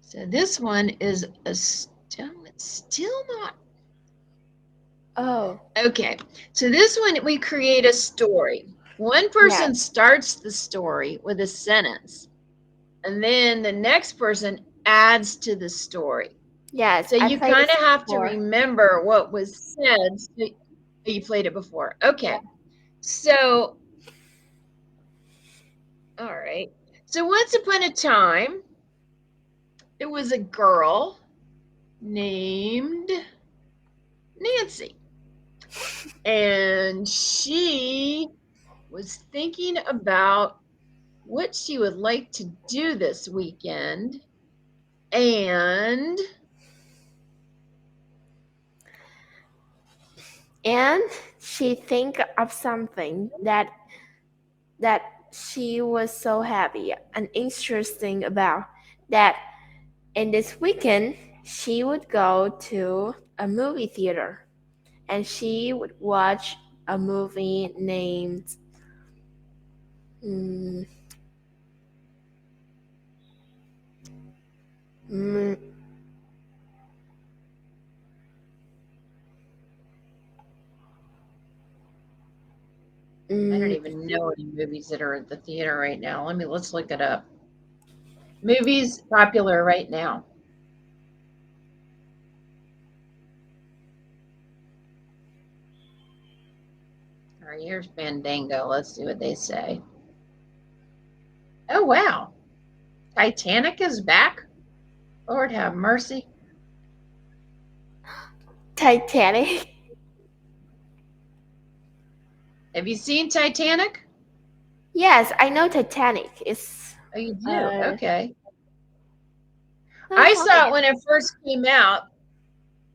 So this one is it's still not. Oh, Okay. So this one, we create a story. One yes. person starts the story with a sentence, and then the next person adds to the story. Yes, So I you played kind this of have to before. remember what was said. You played it before. Okay. So, all right. So once upon a time, there was a girl named Nancy, and she was thinking about what she would like to do this weekend. And And she think of something that she was so happy and interesting about that in this weekend she would go to a movie theater and she would watch a movie named mm, mm, I don't mm, even know any movies that are at the theater right now. Let's look it up. Movies popular right now. All right, here's Fandango. Let's see what they say. Oh, wow. Titanic is back? Lord have mercy. Titanic. Have you seen Titanic? Yes, I know Titanic is Oh, you do? uh Okay. no I fine. saw it when it first came out.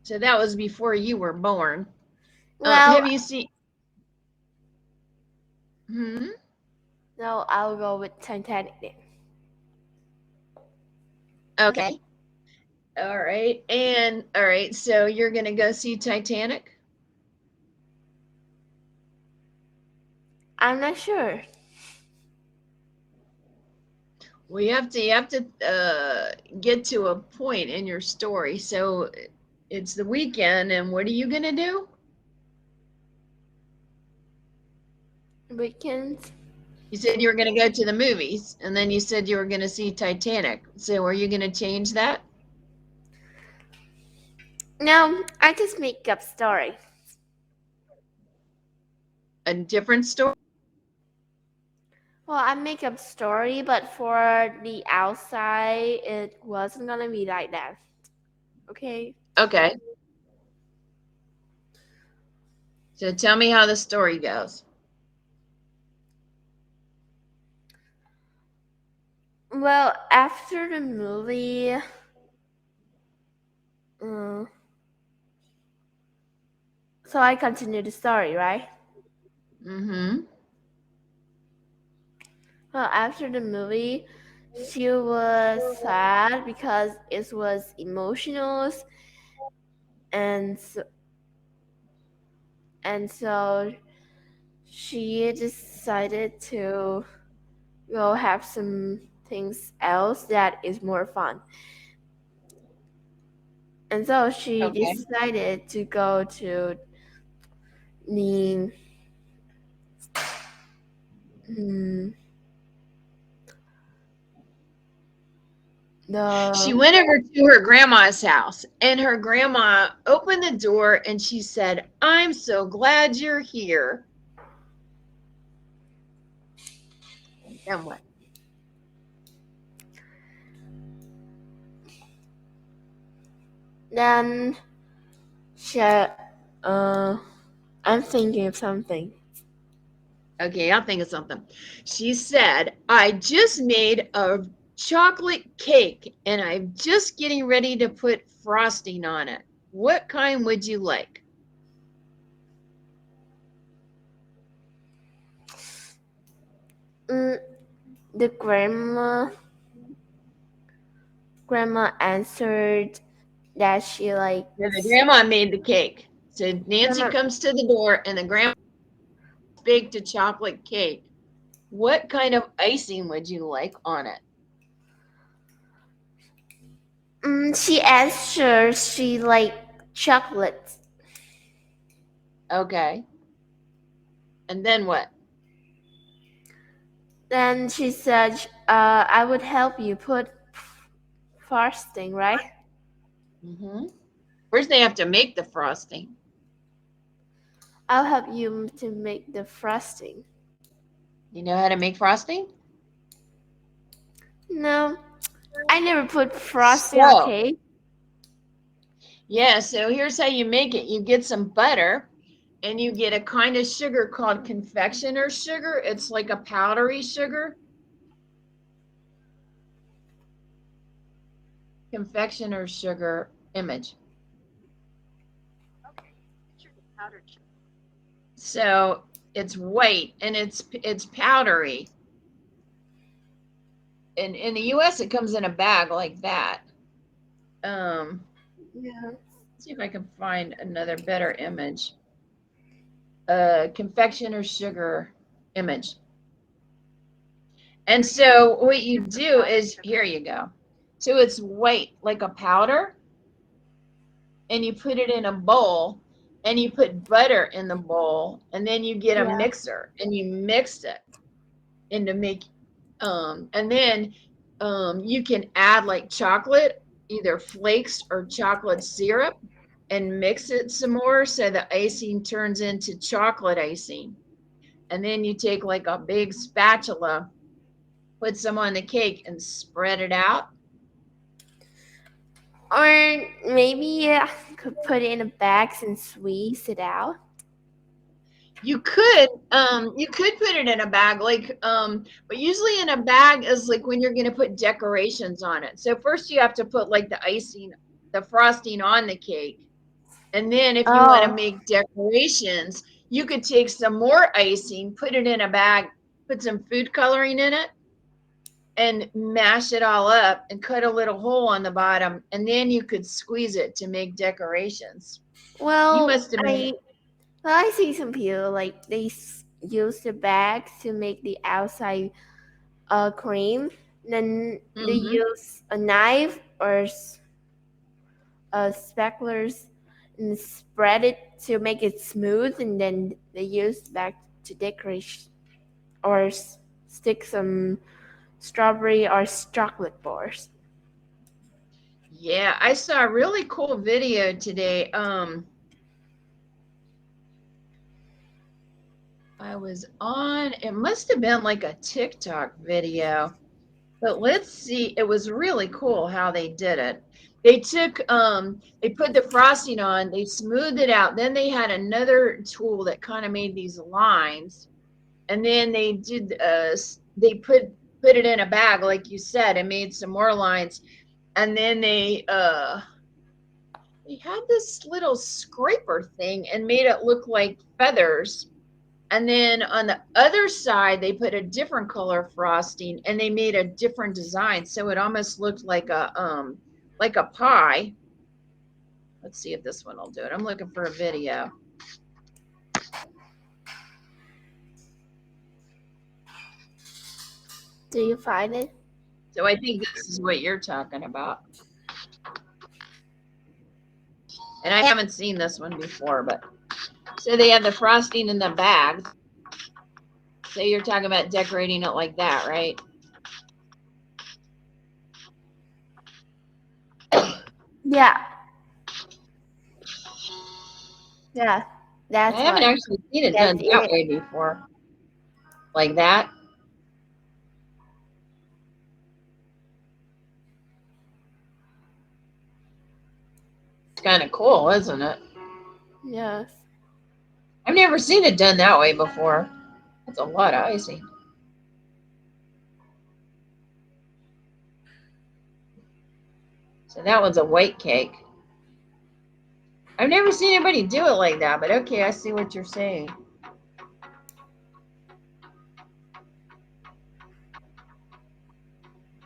So that was before you were born. Well, Have you seen? Hmm? no, I'll go with Titanic then. Okay. All right. And all right. So you're going to go see Titanic? I'm not sure. Well, you have to get to a point in your story. So it's the weekend, and what are you going to do? Weekends. You said you were going to go to the movies, and then you said you were going to see Titanic. So are you going to change that? No, I just make up story. A different story? Well, I make up story, but for the outside, it wasn't gonna be like that. Okay. Okay. So tell me how the story goes. Well, after the movie, uh, so I continue the story, right? Mm-hmm. Well, after the movie, she was sad because it was emotional, and so she decided to go have some things else that is more fun. And so she Okay. decided to go to the mm, She the went over to her grandma's house, and her grandma opened the door and she said, "I'm so glad you're here." And what? then she I'm thinking of something. Okay, I'll think of something. She said, "I just made a chocolate cake and I'm just getting ready to put frosting on it. What kind would you like?" Mm, the grandma answered that she So the likes grandma made the cake. So Nancy grandma. comes to the door and the grandma baked a chocolate cake. What kind of icing would you like on it? She answered she like chocolate. Okay. And then what? Then she said, I would help you put frosting, right? Hmm. First, they have to make the frosting. I'll help you to make the frosting. You know how to make frosting? No, I never put frosting on So, cake. yeah, so here's how you make it. You get some butter and you get a kind of sugar called confectioner's sugar. It's like a powdery sugar. Confectioner's sugar image. So it's white and it's powdery. And in the US it comes in a bag like that. Yeah. Let's see if I can find another better image. Confectioner's sugar image. And so what you do is, here you go. So it's white like a powder, and you put it in a bowl, and you put butter in the bowl, and then you get a Yeah. mixer and you mix it and to make and then you can add like chocolate, either flakes or chocolate syrup, and mix it some more so the icing turns into chocolate icing. And then you take like a big spatula, put some on the cake and spread it out. Or maybe I could put it in a bag and squeeze it out. You could put it in a bag, like but usually in a bag is like when you're gonna put decorations on it. So first you have to put like the icing, the frosting on the cake. And then if you want to Oh, make decorations, you could take some more icing, put it in a bag, put some food coloring in it, and mash it all up and cut a little hole on the bottom, and then you could squeeze it to make decorations. You well, must have made. I see some people like they use the bags to make the outside cream. Then they Mm-hmm. use a knife or specklers and spread it to make it smooth, and then they use that to decorate or stick some strawberry or chocolate bars. Yeah, I saw a really cool video today. I was on, it must have been like a TikTok video, but let's see, it was really cool how they did it. They put the frosting on, they smoothed it out, then they had another tool that kind of made these lines, and then they put it in a bag, like you said, and made some more lines, and then they had this little scraper thing and made it look like feathers. And then on the other side, they put a different color frosting and they made a different design. So it almost looked like a pie. Let's see if this one will do it. I'm looking for a video. Do you find it? So I think this is what you're talking about. And I haven't seen this one before, but so they had the frosting in the bag. So you're talking about decorating it like that, right? Yeah, yeah, I that's haven't what. actually seen it That's done that it. way before. Like that. It's kind of cool, isn't it? Yes. I've never seen it done that way before. That's a lot of icing. So that one's a white cake. I've never seen anybody do it like that, but okay, I see what you're saying.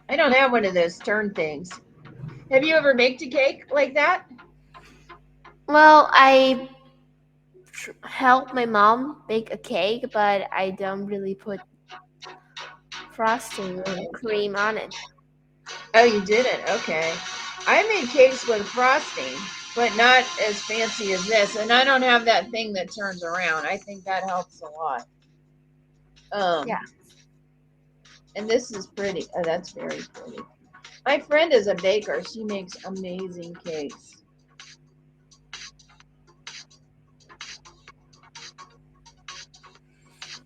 I don't have one of those turn things. Have you ever baked a cake like that? Well, I help my mom bake a cake, but I don't really put frosting or cream on it. Oh, you didn't? Okay. I made cakes with frosting, but not as fancy as this. And I don't have that thing that turns around. I think that helps a lot. Yeah. And this is pretty. Oh, that's very pretty. My friend is a baker. She makes amazing cakes.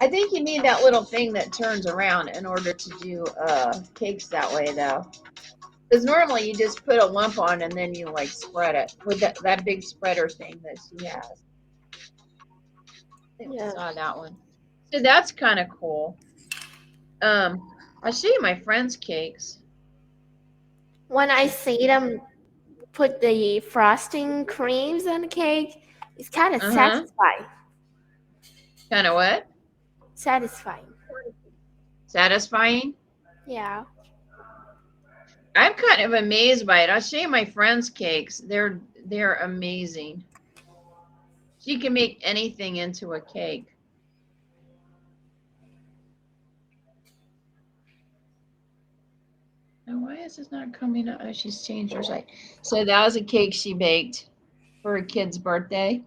I think you need that little thing that turns around in order to do cakes that way, though. Because normally you just put a lump on and then you like spread it with that big spreader thing that she has. I think we Yeah. saw that one. So that's kind of cool. I'll show you my friend's cakes. When I see them put the frosting creams on the cake, it's kind of Uh-huh. satisfying. Kind of what? Satisfying. Satisfying. Yeah. I'm kind of amazed by it. I'll show you my friend's cakes. They're amazing. She can make anything into a cake. Now, why is this not coming up? Oh, she's changed her site. So that was a cake she baked for a kid's birthday.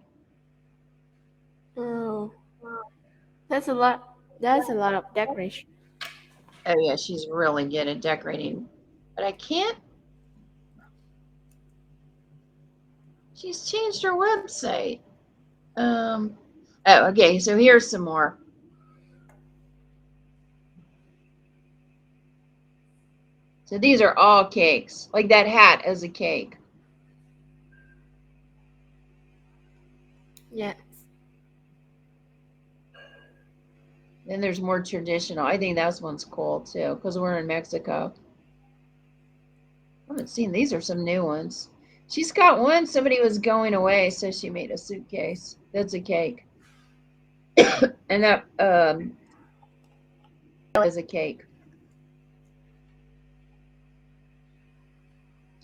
Oh, that's a lot. That's a lot of decoration. Oh yeah, she's really good at decorating. But I can't. She's changed her website. Oh, okay. So here's some more. So these are all cakes. Like that hat is a cake. Yes. Then there's more traditional. I think that one's cool too because we're in Mexico. I haven't seen these are some new ones. She's got one. Somebody was going away, so she made a suitcase. That's a cake, and that is a cake.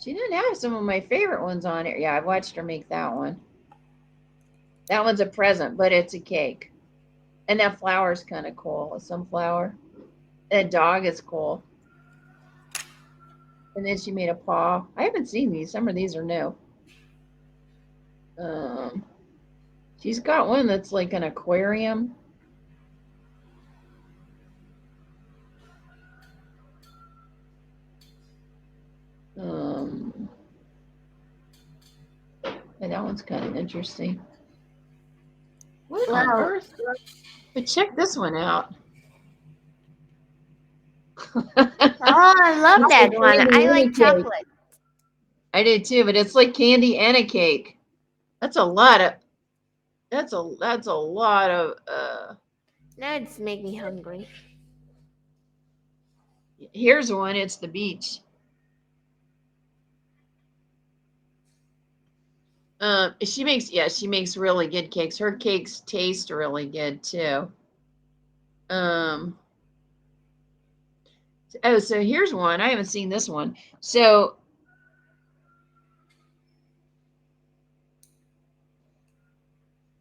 She didn't have some of my favorite ones on here. Yeah, I've watched her make that one. That one's a present, but it's a cake. And that flower's kind of cool. A sunflower. That dog is cool. And then she made a paw. I haven't seen these. Some of these are new. Um, she's got one that's like an aquarium. Um, and that one's kind of interesting. What on Wow. earth? But check this one out. Oh, I love It's that like one. candy I and like a cake. chocolate. I did too, but it's like candy and a cake. That's a lot of that's a lot of Now it's making me hungry. here's one, it's the beach. She makes really good cakes. Her cakes taste really good too. Um oh, so here's one. I haven't seen this one. So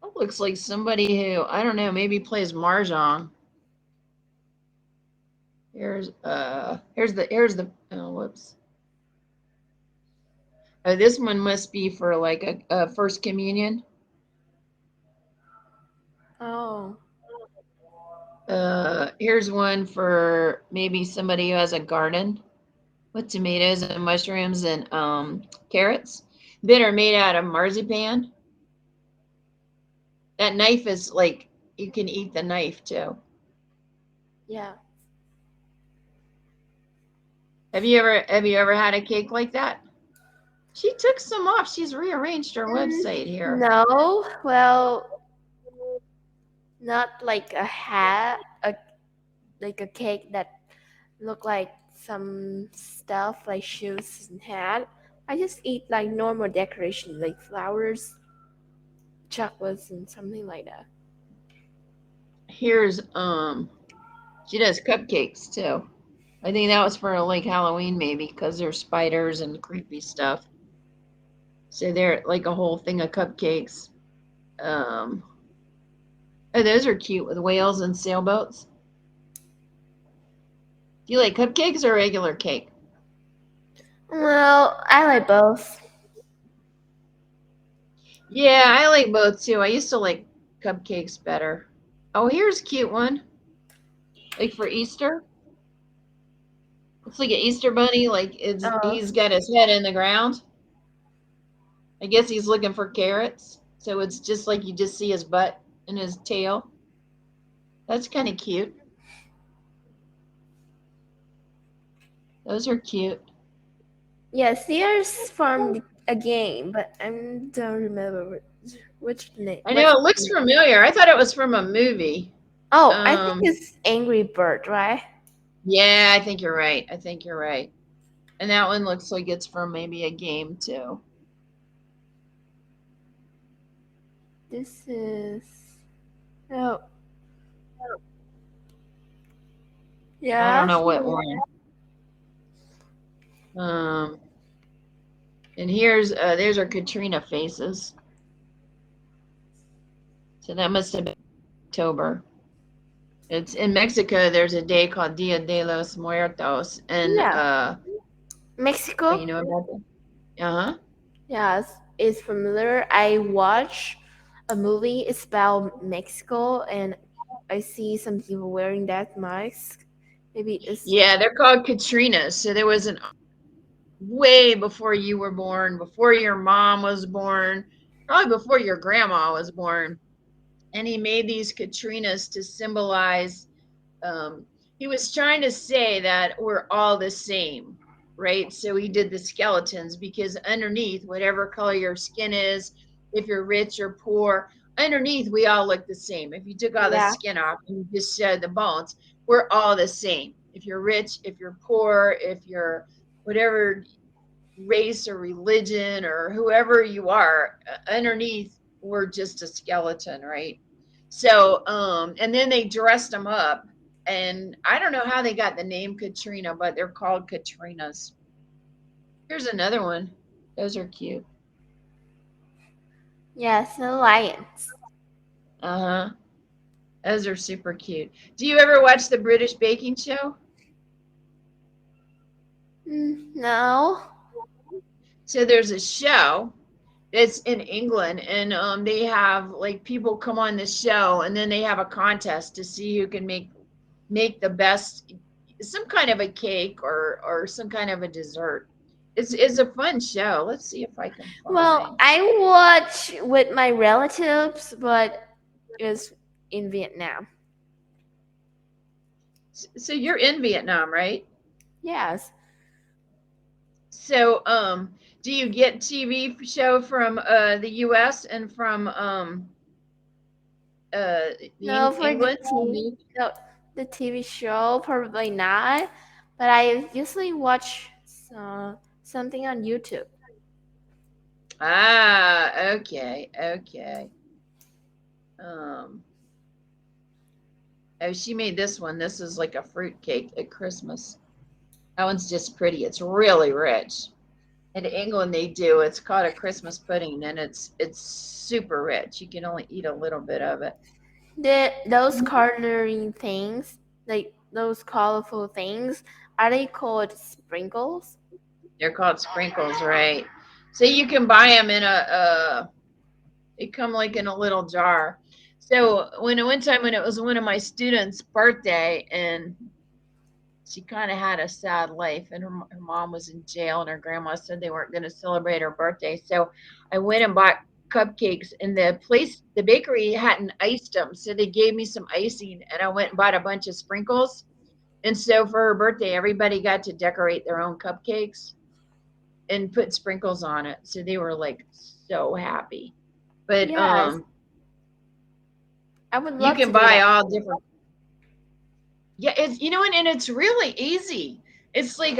it looks like somebody who I don't know, maybe plays mahjong. Here's the oh whoops. Oh, this one must be for like a first communion. Oh. Here's one for maybe somebody who has a garden with tomatoes and mushrooms and carrots that are made out of marzipan. That knife is like you can eat the knife too. Yeah. Have you ever had a cake like that? She took some off. She's rearranged her website here. No. Well, not like a hat, like a cake that look like some stuff like shoes and hat. I just eat like normal decoration, like flowers, chocolates, and something like that. Here's she does cupcakes too. I think that was for like Halloween maybe because there's spiders and creepy stuff. So they're like a whole thing of cupcakes. Um, oh, those are cute with whales and sailboats. Do you like cupcakes or regular cake? Well, I like both. Yeah, I like both too. I used to like cupcakes better. Oh, here's a cute one. Like for Easter. It's like an Easter bunny. Like Oh, he's got his head in the ground. I guess he's looking for carrots. So it's just like you just see his butt and his tail. That's kind of cute. Those are cute. yes, here's from a game, but I don't remember which name. I know What's it the looks name? familiar. I thought it was from a movie. Oh, I think Um, it's Angry Bird, right? yeah, I think you're right. I think you're right. And that one looks like it's from maybe a game too. This is. Oh, I don't yeah. know what one. Um, and there's our Katrina faces. So that must have been October. It's in Mexico. There's a day called Dia de los Muertos, and Yeah. you Mexico? know about that? Uh huh. Yes, it's familiar. I watch a movie. It's about Mexico, and I see some people wearing that mask. Maybe it's. Yeah, they're called Katrinas. So there was an way before you were born, before your mom was born, probably before your grandma was born. And he made these Katrinas to symbolize, um, he was trying to say that we're all the same, right? So he did the skeletons because underneath, whatever color your skin is, if you're rich or poor, underneath we all look the same. If you took all the Yeah. skin off and you just showed the bones, we're all the same. If you're rich, if you're poor, if you're whatever race or religion or whoever you are, underneath we're just a skeleton, right? So and then they dressed them up, and I don't know how they got the name Katrina, but they're called Katrinas. Here's another one. Those are cute. Yes, the lions. Uh-huh. Those are super cute. Do you ever watch the British baking show? No. So there's a show. It's in England, and they have like people come on the show, and then they have a contest to see who can make the best, some kind of a cake or some kind of a dessert. It's a fun show. Let's see if I can Well, find. I watch with my relatives, but it's in Vietnam. So you're in Vietnam, right? Yes. So do you get TV show from the US and from No, for the England? no, the TV show probably not, but I usually watch something on YouTube. Ah, okay, okay. Um, oh, she made this one. This is like a fruit cake at Christmas. That one's just pretty. It's really rich. In England, they do. It's called a Christmas pudding, and it's super rich. You can only eat a little bit of it. Those coloring things, like those colorful things, are they called sprinkles? They're called sprinkles, right? So you can buy them in they come like in a little jar. So when one time when it was one of my students' birthday, and she kind of had a sad life, and her mom was in jail, and her grandma said they weren't going to celebrate her birthday. So I went and bought cupcakes, and the bakery hadn't iced them, so they gave me some icing, and I went and bought a bunch of sprinkles. And so for her birthday, everybody got to decorate their own cupcakes and put sprinkles on it, so they were like so happy. But Yes, I would you love to can do buy that. all different. Yeah, it's and it's really easy. It's like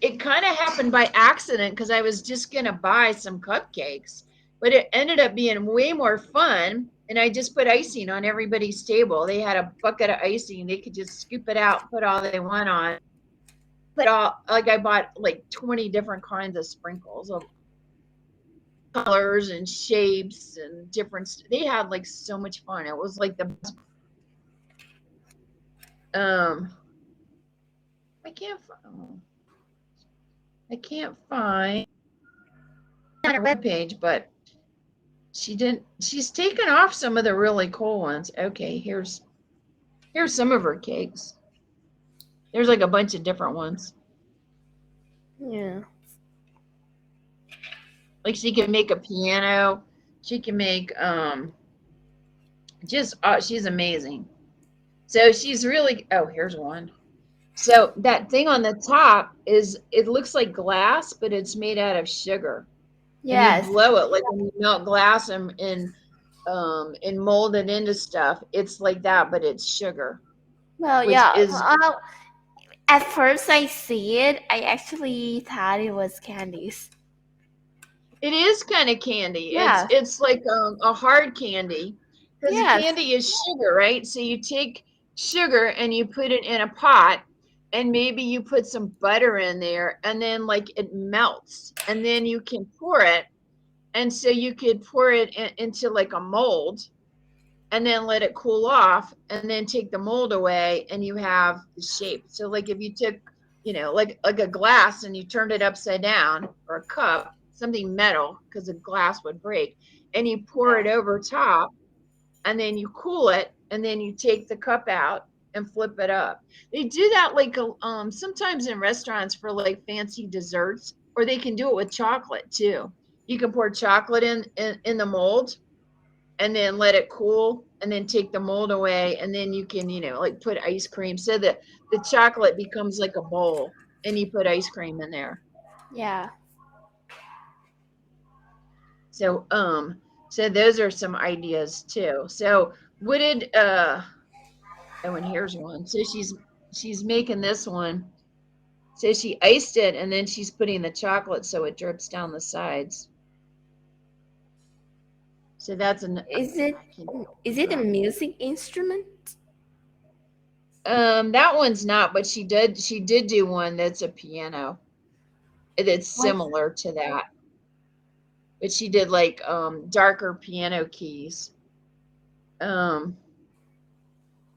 it kind of happened by accident because I was just gonna buy some cupcakes, but it ended up being way more fun. And I just put icing on everybody's table. They had a bucket of icing. They could just scoop it out, put all they want on. Put all like I bought like 20 different kinds of sprinkles of colors and shapes and different. They had like so much fun. It was like the I can't. Oh. I can't find on her webpage, but she didn't. She's taken off some of the really cool ones. Okay, here's some of her cakes. There's like a bunch of different ones. Yeah. Like she can make a piano. She can make just she's amazing. So she's really here's one. So that thing on the top is it looks like glass, but it's made out of sugar. And you Yes. blow it like when you melt glass and mold it into stuff. It's like that, but it's sugar, Well, which yeah. is At first I see it, I actually thought it was candies. it is kind of candy. It's Yeah. it's like a hard candy because the Yes. candy is sugar, right? So you take sugar and you put it in a pot, and maybe you put some butter in there, and then like it melts, and then you can pour it, and so you could pour it into like a mold, and then let it cool off, and then take the mold away, and you have the shape. So like if you took, like a glass and you turned it upside down, or a cup, something metal, because the glass would break, and you pour it Yeah. over top, and then you cool it, and then you take the cup out and flip it up. They do that like sometimes in restaurants for like fancy desserts, or they can do it with chocolate too. You can pour chocolate in the mold, and then let it cool, and then take the mold away, and then you can, like put ice cream, so that the chocolate becomes like a bowl, and you put ice cream in there. Yeah. So so those are some ideas too. So what did oh, and here's one. So she's making this one. So she iced it, and then she's putting the chocolate so it drips down the sides. So that's an Is it I can't is it a music instrument? that one's not, but she did do one that's a piano. It's What? similar to that, but she did like darker piano keys. Um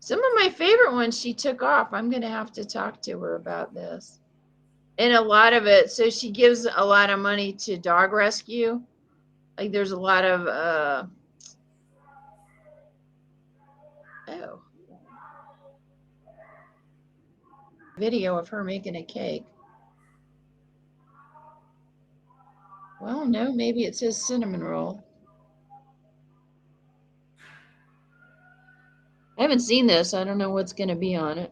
some of my favorite ones she took off. I'm gonna have to talk to her about this. And a lot of it, so she gives a lot of money to dog rescue. Like there's a lot of oh, video of her making a cake. Well, no, maybe it says cinnamon roll. I haven't seen this. I don't know what's going to be on it.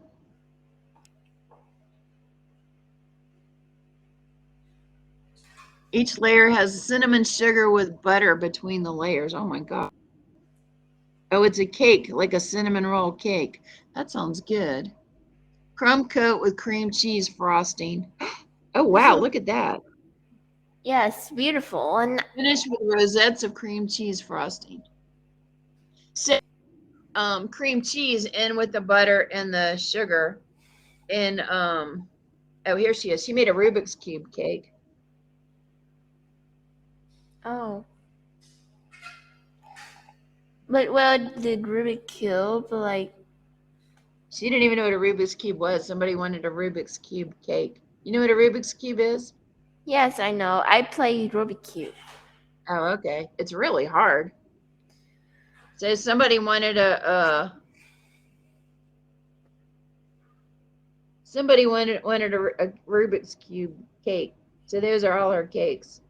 Each layer has cinnamon sugar with butter between the layers. Oh my God. Oh, it's a cake, like a cinnamon roll cake. That sounds good. Crumb coat with cream cheese frosting. Oh, wow. Look at that. Yes, beautiful. And Finished with rosettes of cream cheese frosting. So, cream cheese in with the butter and the sugar. And, oh, here she is. She made a Rubik's Cube cake. oh, but well, did Ruby kill? But like, She didn't even know what a Rubik's Cube was. Somebody wanted a Rubik's Cube cake. You know what a Rubik's Cube is? yes, I know. I played Ruby Cube. Oh, okay. It's really hard. So somebody wanted a Rubik's Cube cake. So those are all her cakes.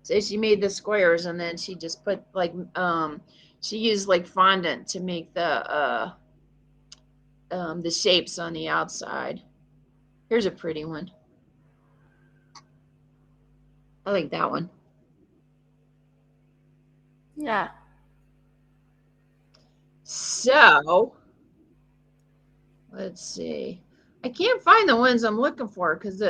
So she made the squares, and then she just put like she used like fondant to make the shapes on the outside. Here's a pretty one. I like that one. Yeah. So let's see. I can't find the ones I'm looking for, because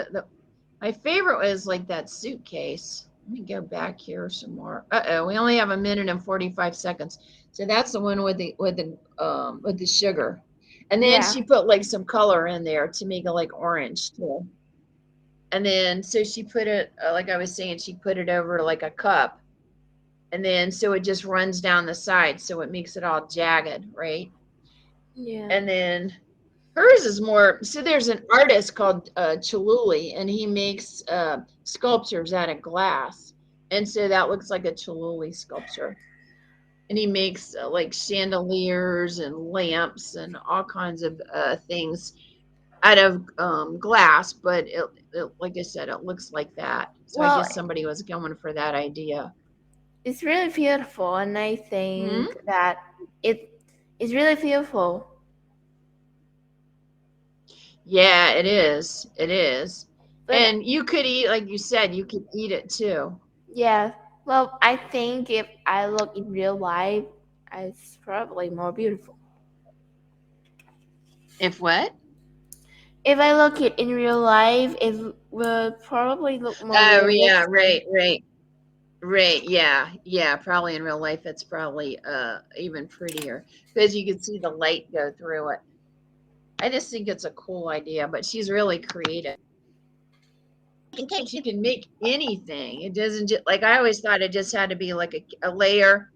my favorite was like that suitcase. Let me go back here some more. Uh-oh, we only have a minute and 45 seconds. So that's the one with the sugar. And then Yeah. she put like some color in there to make it like orange too. And then so she put it, like I was saying, she put it over like a cup. And then so it just runs down the side, so it makes it all jagged, right? Yeah. And then Hers is more, so there's an artist called Chaluli, and he makes sculptures out of glass. And so that looks like a Chaluli sculpture. And he makes like chandeliers and lamps and all kinds of things out of glass, but like I said, it looks like that. So I Well, guess somebody was going for that idea. it's really beautiful, and I Hmm. think that it is really beautiful. Yeah, it is. It is. But And you could eat, like you said, you could eat it too. yeah, well, I think if I look in real life, it's probably more beautiful. If what? If I look it in real life, it will probably look more Oh, yeah, realistic. right, right. Right, yeah, yeah, probably in real life it's probably even prettier because you can see the light go through it. I just think it's a cool idea, but she's really creative. In cakes, you can make anything. It doesn't just like I always thought it just had to be like a layer,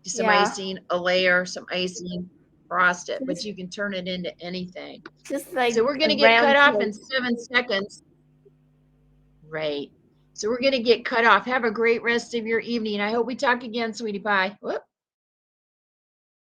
some Yeah, icing, a layer, some icing, frost it, but just you can turn it into anything. just So like we're a gonna get cut round off in cake. 7 seconds. Right. So we're gonna get cut off. Have a great rest of your evening. I hope we talk again, sweetie pie. Whoop.